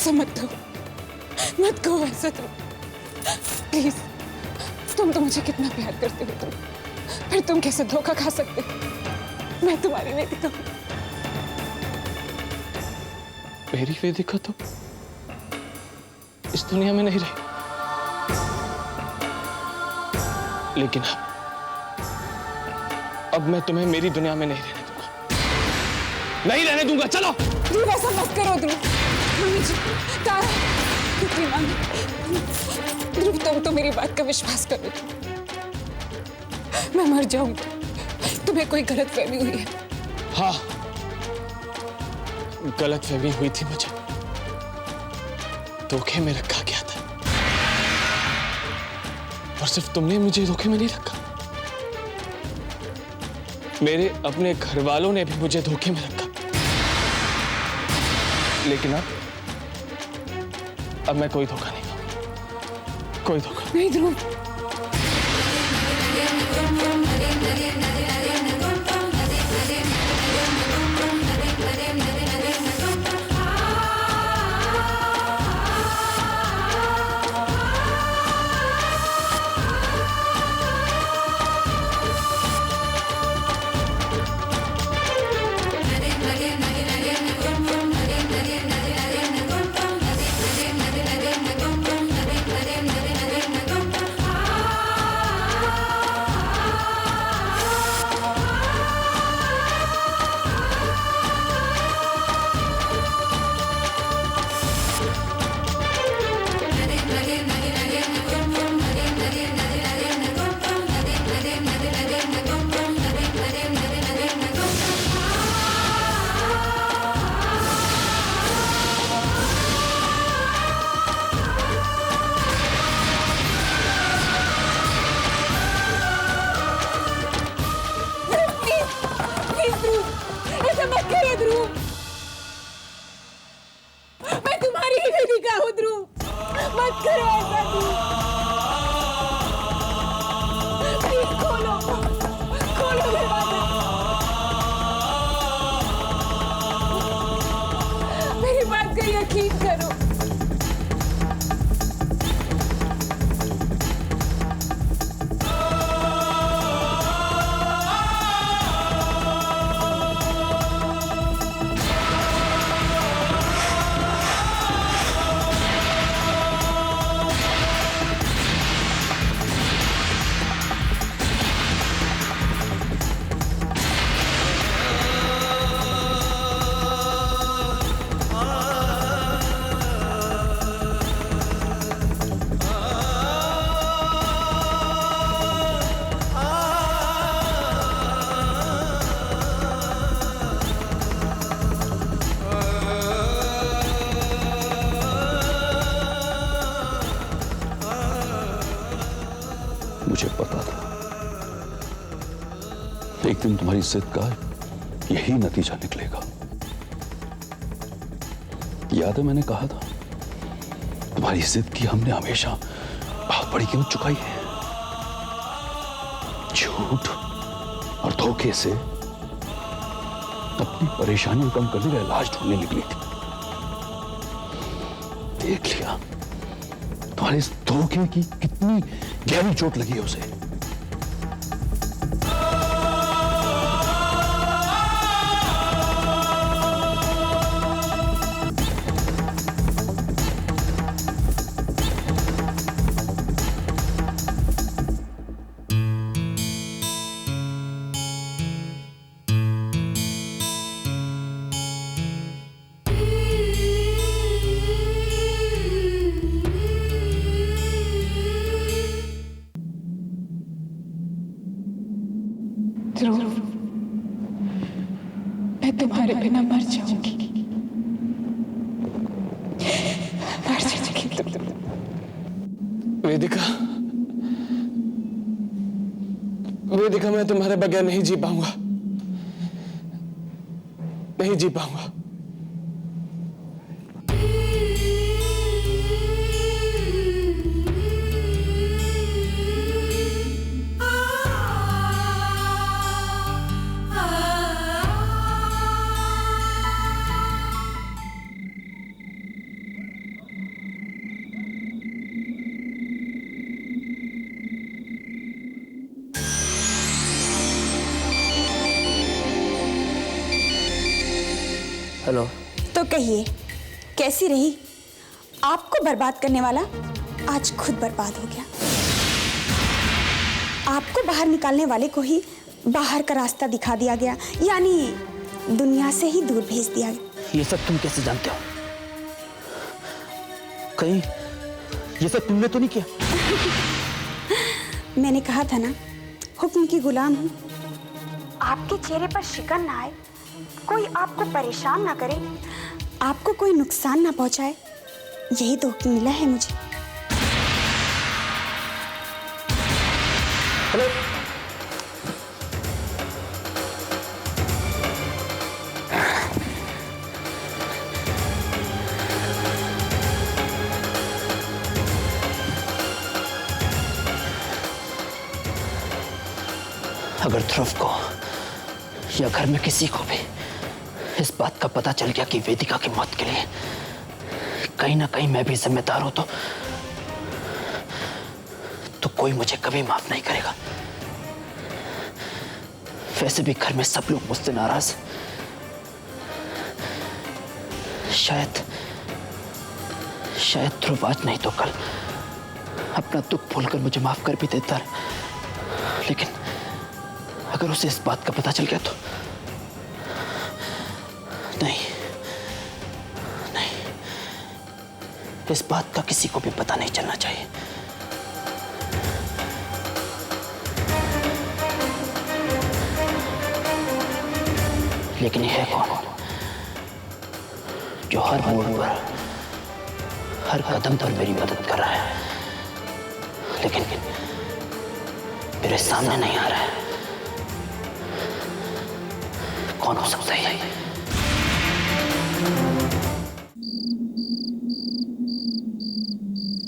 ऐसा मत कहो, मत कहो ऐसा तुम, प्लीज। तुम तो मुझे कितना प्यार करते हो, फिर तुम कैसे धोखा खा सकते हो? मैं तुम्हारी वेदिका हूं। मेरी वेदिका तो इस दुनिया में नहीं रही, लेकिन अब मैं तुम्हें मेरी दुनिया में नहीं रहने दूंगा, नहीं रहने दूंगा। चलो ध्रुव, ऐसा मत करो ध्रुव। मम्मी जी, तारा, ध्रुव, तुम तो मेरी बात का विश्वास करो। मैं मर जाऊंगी, तुम्हें कोई गलतफहमी हुई है। हाँ, गलतफहमी हुई थी मुझे, धोखे में रखा गया था, और सिर्फ तुमने मुझे धोखे में नहीं रखा, मेरे अपने घर वालों ने भी मुझे धोखे में रखा। लेकिन अब मैं कोई धोखा नहीं दूंगा, कोई धोखा नहीं। ध्रुव, मैं तुम्हारी ही वेदिका हूं ध्रुव, मत करो ऐसा ध्रुव। प्लीज खोलो, खोलो दरवाजा। मेरी बात का यकीन करो। मुझे पता था एक दिन तुम्हारी जिद का यही नतीजा निकलेगा। याद है मैंने कहा था तुम्हारी जिद की हमने हमेशा बहुत बड़ी कीमत चुकाई है। झूठ और धोखे से अपनी परेशानियां कम करने का इलाज ढूंढने निकली थी। देख लिया तुम्हारे इस धोखे की कितनी गहरी चोट लगी है उसे। ध्रुव, मैं तुम्हारे बिना मर जाऊंगी, मर जाऊंगी तुम। वेदिका, वेदिका, मैं तुम्हारे बगैर नहीं जी पाऊंगा, नहीं जी पाऊंगा। हेलो। तो कहिए, कैसी रही? आपको बर्बाद करने वाला आज खुद बर्बाद हो गया। आपको बाहर निकालने वाले को ही बाहर का रास्ता दिखा दिया गया, यानी दुनिया से ही दूर भेज दिया गया। ये सब तुम कैसे जानते हो? कहीं ये सब तुमने तो नहीं किया? मैंने कहा था ना, हुक्म की गुलाम हूँ। आपके चेहरे पर शिकन ना आए, कोई आपको परेशान ना करे, आपको कोई नुकसान ना पहुंचाए, यही तो हुक्म मिला है मुझे। हेलो। अगर ध्रुव को या घर में किसी को भी इस बात का पता चल गया कि वेदिका की मौत के लिए कहीं ना कहीं मैं भी जिम्मेदार हूं, तो कोई मुझे कभी माफ नहीं करेगा। वैसे भी घर में सब लोग मुझसे नाराज। शायद ध्रुव आज नहीं तो कल अपना दुख भूलकर मुझे माफ कर भी देता है, लेकिन अगर उसे इस बात का पता चल गया तो नहीं, इस बात का किसी को भी पता नहीं चलना चाहिए। लेकिन यह है कौन जो हर मोड़ पर, हर कदम पर मेरी मदद कर रहा है, लेकिन मेरे सामने नहीं आ रहा है? कौन हो सकता है?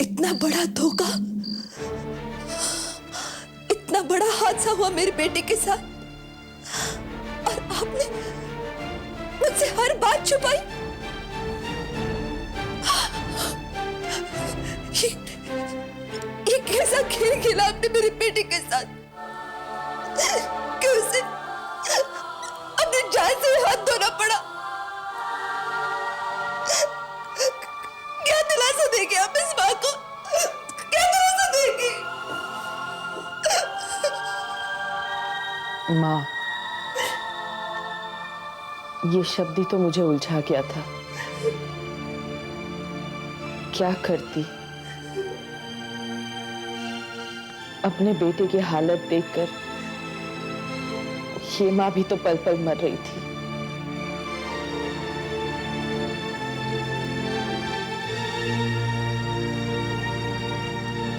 इतना बड़ा धोखा, इतना बड़ा हादसा हुआ मेरे बेटे के साथ, और आपने मुझसे हर बात छुपाई। ये कैसा खेल खेला आपने मेरे बेटे के साथ? क्यों उसे अपनी जान से हाथ धोना पड़ा? क्या दिलासा देंगे आप इस माँ को? क्या दिलासा देंगे? माँ, ये शब्द ही तो मुझे उलझा गया था। क्या करती? अपने बेटे की हालत देखकर ये माँ भी तो पल पल मर रही थी।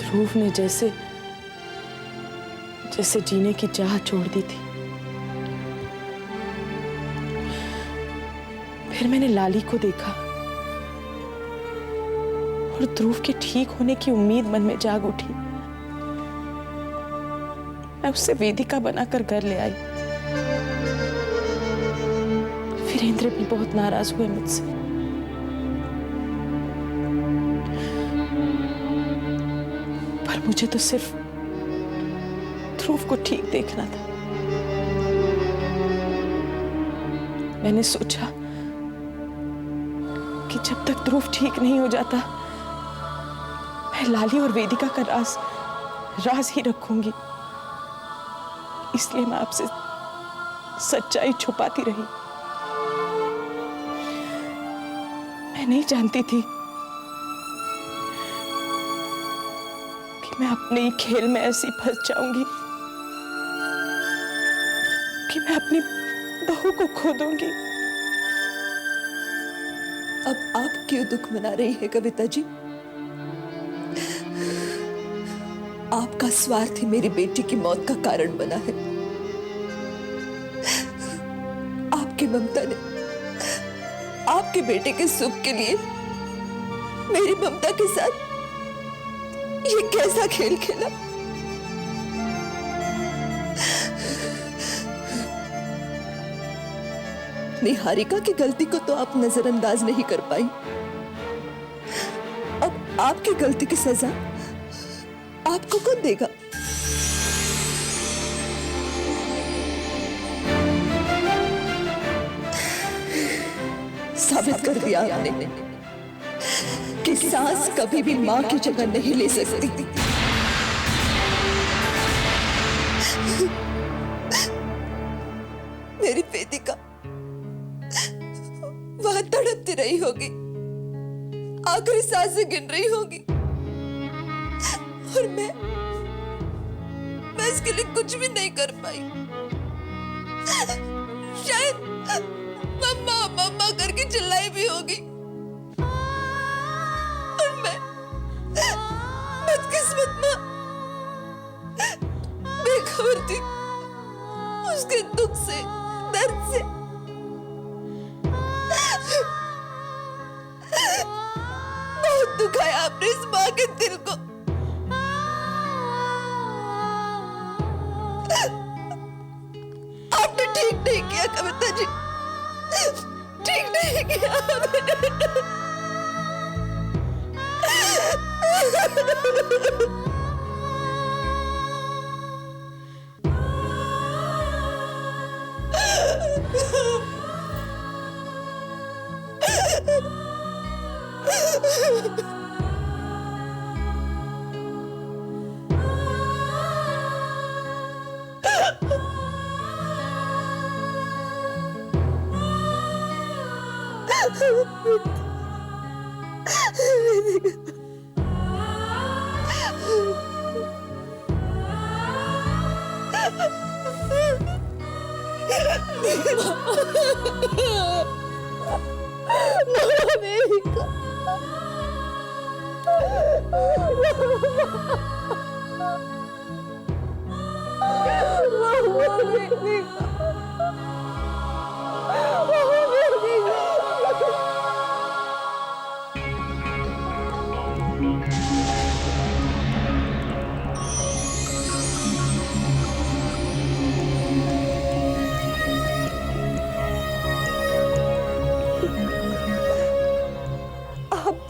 ध्रुव ने जैसे जीने की चाह छोड़ दी थी। फिर मैंने लाली को देखा और ध्रुव के ठीक होने की उम्मीद मन में जाग उठी। मैं उससे वेदिका बनाकर घर ले आई। वीरेंद्र भी बहुत नाराज हुए मुझसे। पर मुझे तो सिर्फ ध्रुव को ठीक देखना था। मैंने सोचा कि जब तक ध्रुव ठीक नहीं हो जाता, मैं लाली और वेदिका का राज ही रखूंगी। इसलिए मैं आपसे सच्चाई छुपाती रही। मैं नहीं जानती थी कि मैं अपने ही खेल में ऐसी फंस जाऊंगी कि मैं अपनी बहू को खो दूंगी। अब आप क्यों दुख मना रही है कविता जी? आपका स्वार्थ ही मेरी बेटी की मौत का कारण बना है। आपकी ममता ने आपके बेटे के सुख के लिए मेरी ममता के साथ ये कैसा खेल खेला? निहारिका की गलती को तो आप नजरअंदाज नहीं कर पाई। अब आपकी गलती की सजा आपको कौन देगा? साबित कर दिया आपने कि सास कभी भी मां की जगह नहीं ले सकती। मेरी वेदिका वहां तड़पती रही होगी, आखिरी सांसें गिन रही होगी, और मैं इसके लिए कुछ भी नहीं कर पाई। शायद मम्मा मम्मा करके चिल्लाई भी होगी, और मैं बदकिस्मत मां बेखबर थी उसके दुख से, दर्द से। बहुत दुखाया आपने इस मां के दिल को। आपने ठीक नहीं किया कविता जी, ठीक नहीं किया।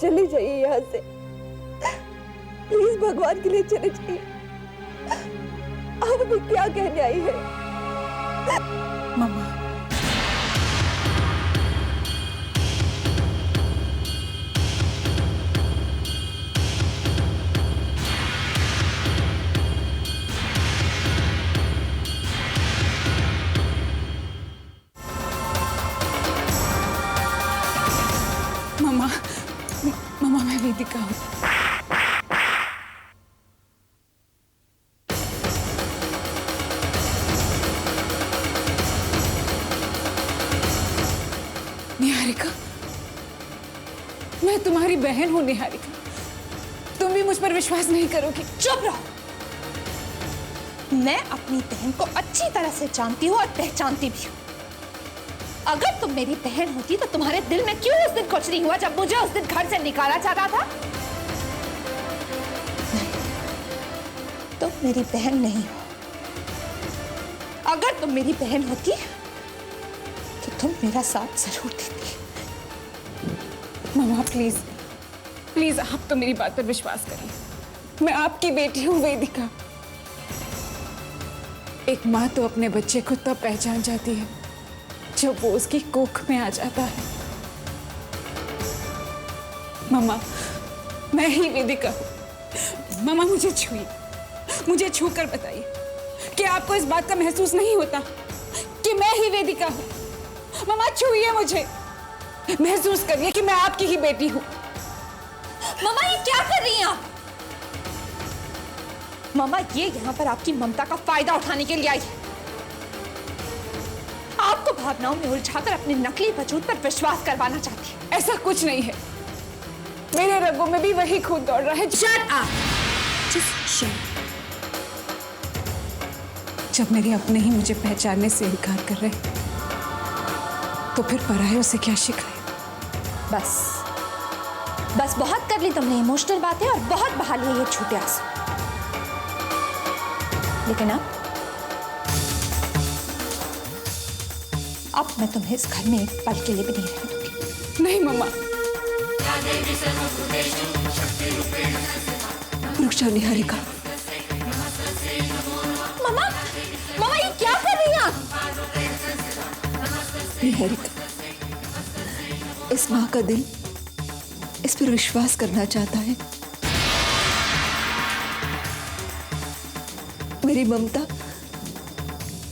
चले जाइए यहाँ से, प्लीज भगवान के लिए चले जाइए। आप अभी क्या कहने आई है? मम्मा, मम्मा, मम्मा मैं वेदिका हूँ। निहारिका, मैं तुम्हारी बहन हूँ निहारिका। तुम भी मुझ पर विश्वास नहीं करोगी। चुप रहो। मैं अपनी बहन को अच्छी तरह से जानती हूँ और पहचानती भी हूँ। अगर तुम मेरी बहन होती तो तुम्हारे दिल में क्यों उस दिन कुछ नहीं हुआ जब मुझे उस दिन घर से निकाला जा रहा था? नहीं, तुम मेरी बहन नहीं हो। अगर तुम मेरी बहन होती तो तुम मेरा साथ जरूर देती। मम्मा प्लीज प्लीज, आप तो मेरी बात पर विश्वास करिए। मैं आपकी बेटी हूँ वेदिका। एक माँ तो अपने बच्चे को तब पहचान जाती है जब वो उसकी कोख में आ जाता है। मम्मा, मैं ही वेदिका हूँ। मम्मा मुझे छुइए, मुझे छू कर बताइए कि आपको इस बात का महसूस नहीं होता कि मैं ही वेदिका हूँ। मम्मा छुइए मुझे, महसूस करिए कि मैं आपकी ही बेटी हूँ। मम्मा ये क्या कर रही हैं आप? मम्मा ये यहाँ पर आपकी ममता का फायदा उठाने के लिए आई है। आपको भावनाओं में उलझाकर अपने नकली वजूद पर विश्वास करवाना चाहती है। ऐसा कुछ नहीं है, मेरे रगों में भी वही खून दौड़ रहा है। Shut up! जब मेरे अपने ही मुझे पहचानने से इनकार कर रहे तो फिर पराये उसे क्या शिकायत। बस बहुत कर ली तुमने इमोशनल बातें और बहुत बहा लिए ये छोटे आंसू। लेकिन अब मैं तुम्हें इस घर में एक पल के लिए भी नहीं रहने दूंगी। नहीं मम्मा, रुक जाओ निहारिका। मम्मा, मम्मा ये क्या कर रही हैं आप? निहारिका, इस माँ का दिल इस पर विश्वास करना चाहता है। मेरी ममता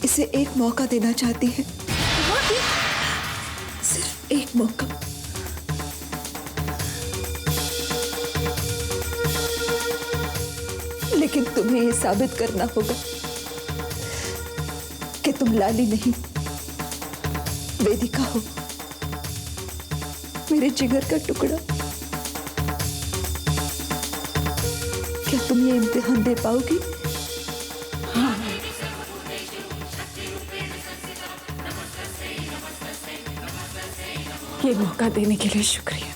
इसे एक मौका देना चाहती है, सिर्फ एक मौका। लेकिन तुम्हें यह साबित करना होगा कि तुम लाली नहीं वेदिका हो, मेरे जिगर का टुकड़ा। क्या तुम ये इम्तिहान दे पाओगी? ये मौका देने के लिए शुक्रिया।